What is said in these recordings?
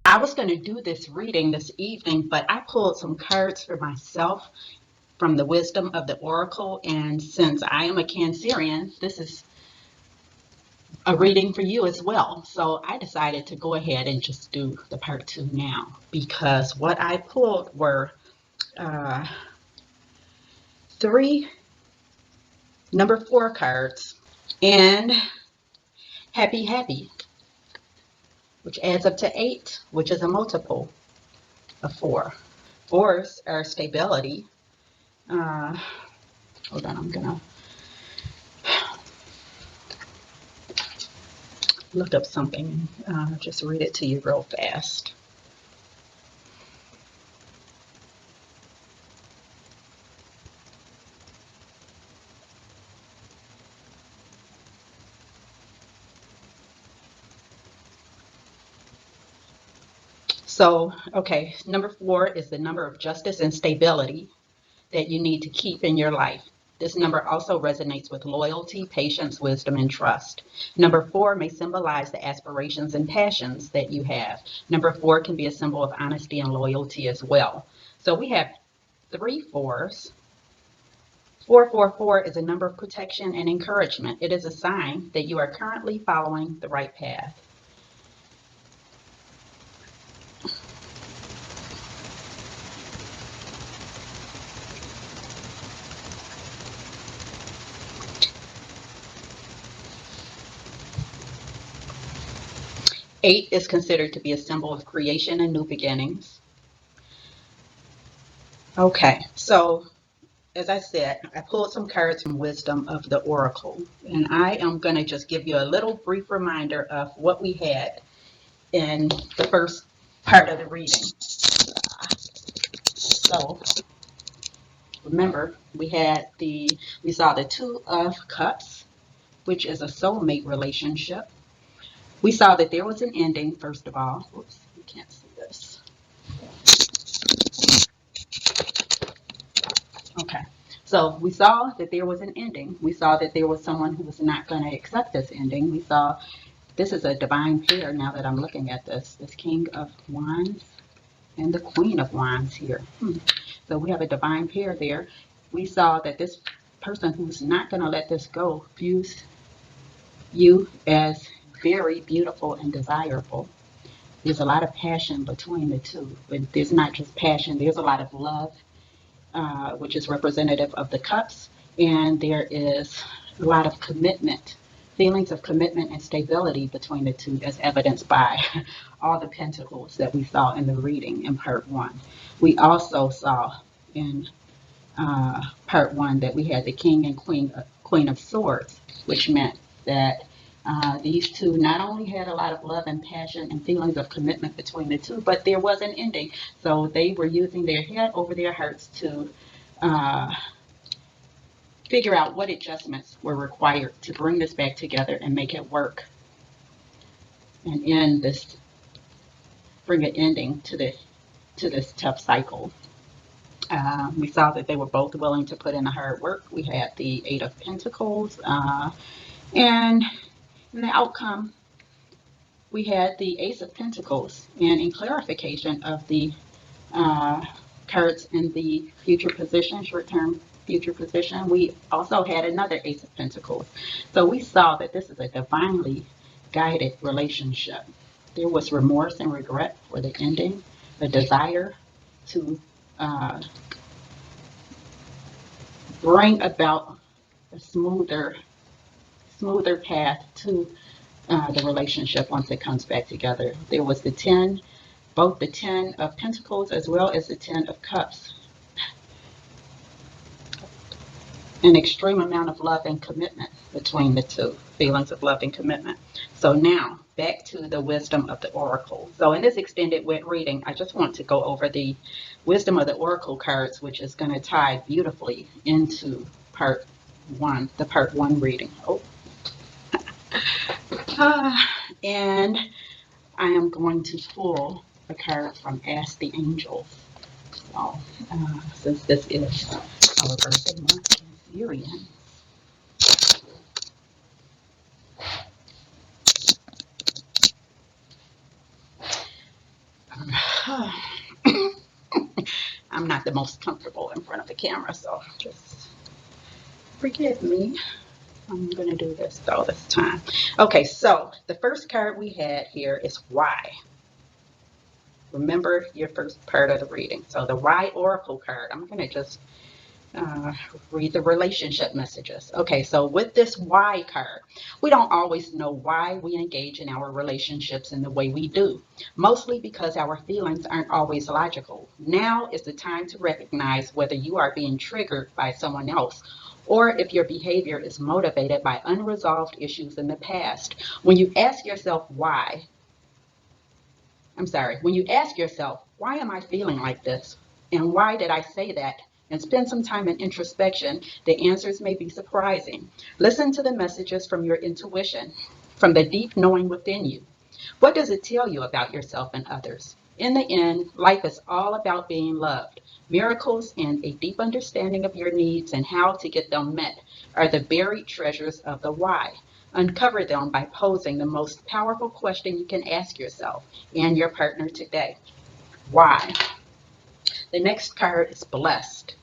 I was going to do this reading this evening, but I pulled some cards for myself from the wisdom of the oracle. And since I am a Cancerian, this is a reading for you as well. So I decided to go ahead and just do the part 2 now, because what I pulled were uh, 3 number 4 cards and happy, happy, which adds up to 8, which is a multiple of 4. 4s are stability. Uh, Hold on, I'm gonna look up something, just read it to you real fast. So, okay, number 4 is the number of justice and stability that you need to keep in your life. This number also resonates with loyalty, patience, wisdom, and trust. Number 4 may symbolize the aspirations and passions that you have. Number 4 can be a symbol of honesty and loyalty as well. So we have 3 4s. 444 is a number of protection and encouragement. It is a sign that you are currently following the right path. Eight is considered to be a symbol of creation and new beginnings. Okay, so as I said, I pulled some cards from Wisdom of the Oracle, and I am going to just give you a little brief reminder of what we had in the first part of the reading. So remember, we saw the Two of Cups, which is a soulmate relationship. We saw that there was an ending, first of all. Oops, you can't see this. Okay, so we saw that there was an ending. We saw that there was someone who was not going to accept this ending. We saw this is a divine pair now that I'm looking at this King of Wands and the Queen of Wands here. So we have a divine pair there. We saw that this person who's not going to let this go views you as very beautiful and desirable. There's a lot of passion between the two, but there's not just passion, there's a lot of love, which is representative of the cups, and there is a lot of commitment, feelings of commitment and stability between the two, as evidenced by all the pentacles that we saw in the reading in part 1. We also saw in part 1 that we had the King and Queen of Swords, which meant that these two not only had a lot of love and passion and feelings of commitment between the two, but there was an ending. So they were using their head over their hearts to figure out what adjustments were required to bring this back together and make it work and bring an ending to this tough cycle. We saw that they were both willing to put in the hard work. We had the Eight of Pentacles, and in the outcome, we had the Ace of Pentacles. And in clarification of the cards in the future position, short-term future position, we also had another Ace of Pentacles. So we saw that this is a divinely guided relationship. There was remorse and regret for the ending, a desire to bring about a smoother path to the relationship once it comes back together. There was both the 10 of Pentacles as well as the 10 of Cups. An extreme amount of love and commitment between the two, feelings of love and commitment. So now back to the wisdom of the oracle. So in this extended reading, I just want to go over the wisdom of the oracle cards, which is going to tie beautifully into part 1, the part 1 reading. And I am going to pull a card from Ask the Angels. So since this is our birthday month, Cancerian. I'm not the most comfortable in front of the camera, so just forgive me. I'm going to do this though this time. Okay, so the first card we had here is why. Remember your first part of the reading. So the why oracle card, I'm going to just uh, read the relationship messages. Okay, so with this why card, we don't always know why we engage in our relationships in the way we do, mostly because our feelings aren't always logical. Now is the time to recognize whether you are being triggered by someone else or if your behavior is motivated by unresolved issues in the past. When you ask yourself why, when you ask yourself, why am I feeling like this? And why did I say that? And spend some time in introspection, the answers may be surprising. Listen to the messages from your intuition, from the deep knowing within you. What does it tell you about yourself and others? In the end, life is all about being loved. Miracles and a deep understanding of your needs and how to get them met are the buried treasures of the why. Uncover them by posing the most powerful question you can ask yourself and your partner today. Why? The next card is blessed.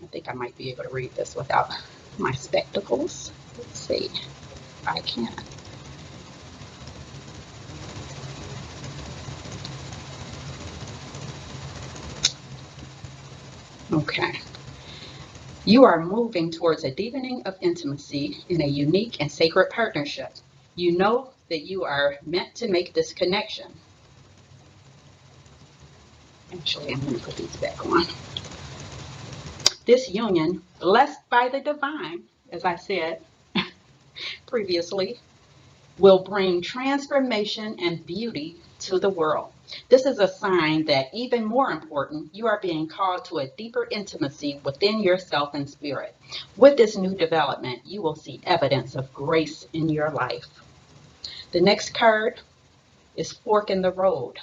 I think I might be able to read this without my spectacles. Let's see if I can. Okay. You are moving towards a deepening of intimacy in a unique and sacred partnership. You know that you are meant to make this connection. Actually, I'm going to put these back on. This union, blessed by the divine, as I said previously, will bring transformation and beauty to the world. This is a sign that, even more important, you are being called to a deeper intimacy within yourself and spirit. With this new development, you will see evidence of grace in your life. The next card is Fork in the Road.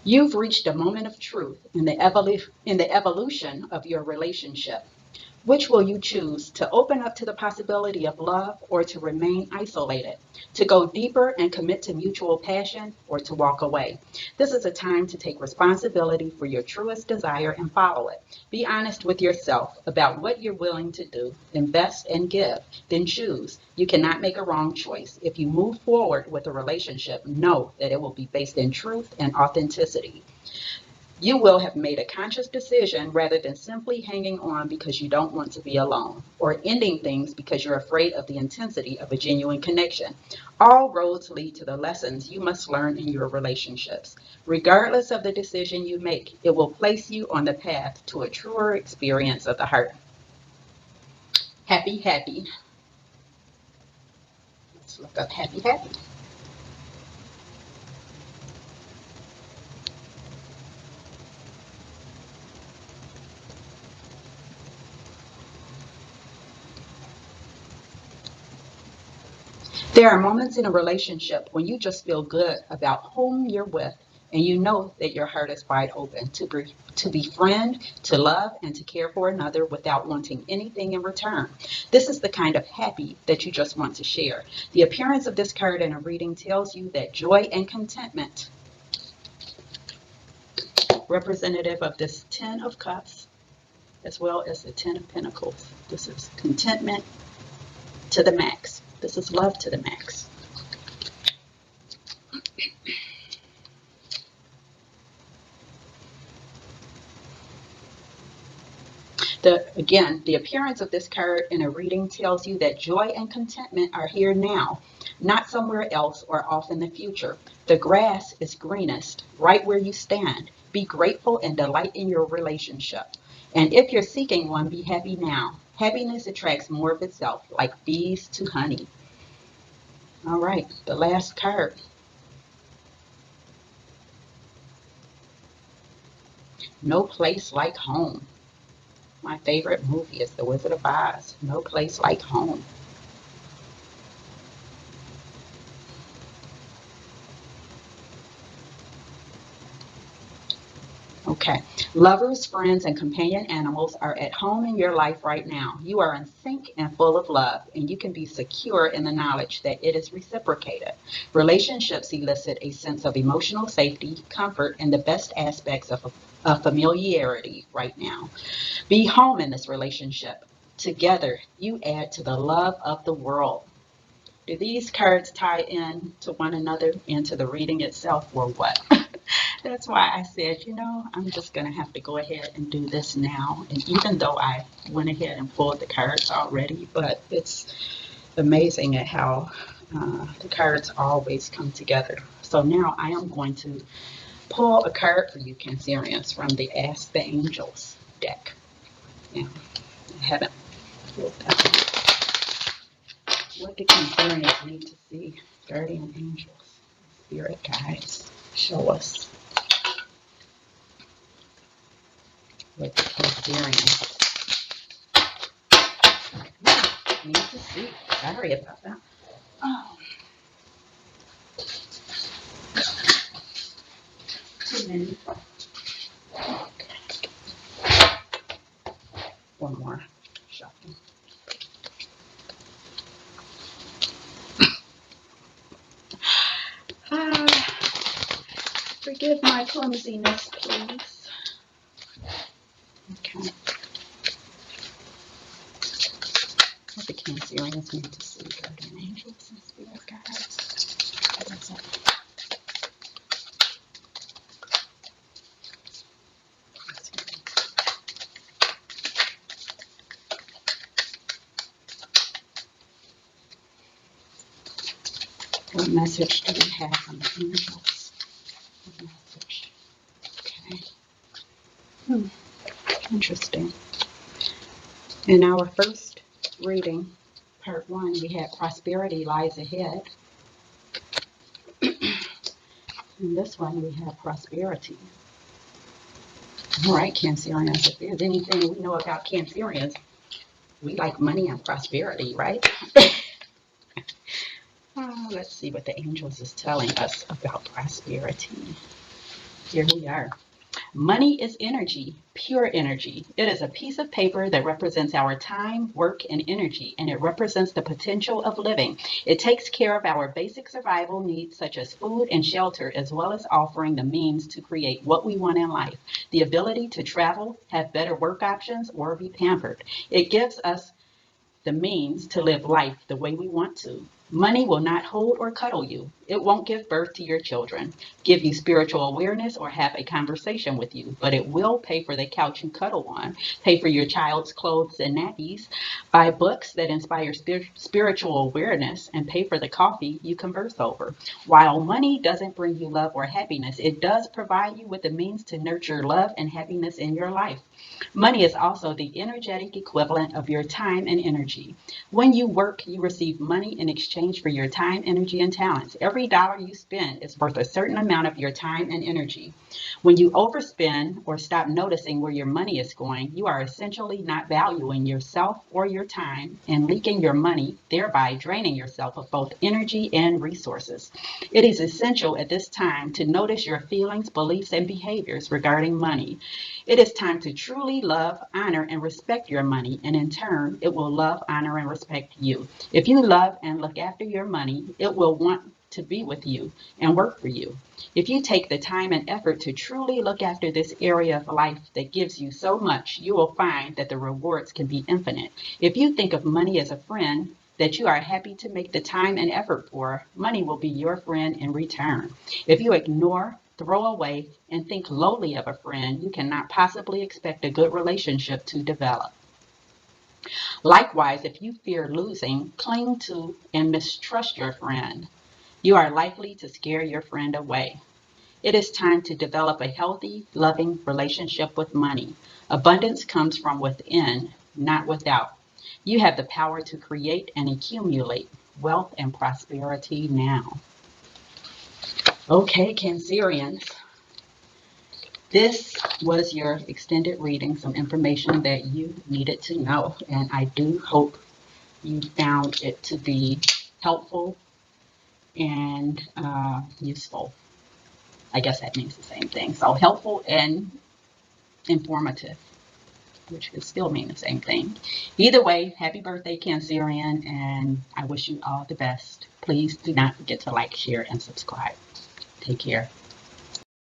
You've reached a moment of truth in the evolution of your relationship. Which will you choose, to open up to the possibility of love or to remain isolated, to go deeper and commit to mutual passion or to walk away? This is a time to take responsibility for your truest desire and follow it. Be honest with yourself about what you're willing to do, invest and give, then choose. You cannot make a wrong choice. If you move forward with a relationship, know that it will be based in truth and authenticity. You will have made a conscious decision rather than simply hanging on because you don't want to be alone, or ending things because you're afraid of the intensity of a genuine connection. All roads lead to the lessons you must learn in your relationships. Regardless of the decision you make, it will place you on the path to a truer experience of the heart. Happy, happy. Let's look up happy, happy. There are moments in a relationship when you just feel good about whom you're with, and you know that your heart is wide open to befriend, to love, and to care for another without wanting anything in return. This is the kind of happy that you just want to share. The appearance of this card in a reading tells you that joy and contentment, representative of this Ten of Cups, as well as the Ten of Pentacles. This is contentment to the max. This is love to the max. The appearance of this card in a reading tells you that joy and contentment are here now, not somewhere else or off in the future. The grass is greenest right where you stand. Be grateful and delight in your relationship. And if you're seeking one, be happy now. Happiness attracts more of itself, like bees to honey. All right, the last card. No place like home. My favorite movie is The Wizard of Oz. No place like home. Okay. Lovers, friends, and companion animals are at home in your life right now. You are in sync and full of love, and you can be secure in the knowledge that it is reciprocated. Relationships elicit a sense of emotional safety, comfort, and the best aspects of familiarity right now. Be home in this relationship. Together, you add to the love of the world. Do these cards tie in to one another and to the reading itself, or what? That's why I said, I'm just going to have to go ahead and do this now. And even though I went ahead and pulled the cards already, but it's amazing at how the cards always come together. So now I am going to pull a card for you, Cancerians, from the Ask the Angels deck. Now, I haven't pulled that one. What do Cancerians need to see? Guardian angels, spirit guides, show us what the Cancerians need to see. Sorry about that. Oh, too many. One more shuffle. Forgive my clumsiness, please. Okay. What the Cancerians need to see, guardian angels and spirit guides. What message do we have from the angels? What message? Okay. Interesting. In our first reading, part 1, we had prosperity lies ahead. In this one, we have prosperity. All right, Cancerians, if there's anything we know about Cancerians, we like money and prosperity, right? Let's see what the angels is telling us about prosperity. Here we are. Money is energy, pure energy. It is a piece of paper that represents our time, work, and energy, and it represents the potential of living. It takes care of our basic survival needs such as food and shelter, as well as offering the means to create what we want in life. The ability to travel, have better work options, or be pampered. It gives us the means to live life the way we want to. Money will not hold or cuddle you. It won't give birth to your children, give you spiritual awareness, or have a conversation with you, but it will pay for the couch you cuddle on, pay for your child's clothes and nappies, buy books that inspire spiritual awareness, and pay for the coffee you converse over. While money doesn't bring you love or happiness, it does provide you with the means to nurture love and happiness in your life. Money is also the energetic equivalent of your time and energy. When you work, you receive money in exchange for your time, energy, and talents. Every dollar you spend is worth a certain amount of your time and energy. When you overspend or stop noticing where your money is going, you are essentially not valuing yourself or your time and leaking your money, thereby draining yourself of both energy and resources. It is essential at this time to notice your feelings, beliefs, and behaviors regarding money. It is time to truly love, honor, and respect your money, and in turn, it will love, honor, and respect you. If you love and look after your money, it will want to be with you and work for you. If you take the time and effort to truly look after this area of life that gives you so much, you will find that the rewards can be infinite. If you think of money as a friend that you are happy to make the time and effort for, money will be your friend in return. If you ignore, throw away, and think lowly of a friend, you cannot possibly expect a good relationship to develop. Likewise, if you fear losing, cling to and mistrust your friend, you are likely to scare your friend away. It is time to develop a healthy, loving relationship with money. Abundance comes from within, not without. You have the power to create and accumulate wealth and prosperity now. Okay, Cancerians. This was your extended reading, some information that you needed to know, and I do hope you found it to be helpful and useful. I guess that means the same thing. So helpful and informative, which could still mean the same thing. Either way, happy birthday, Cancerian, and I wish you all the best. Please do not forget to like, share, and subscribe. Take care.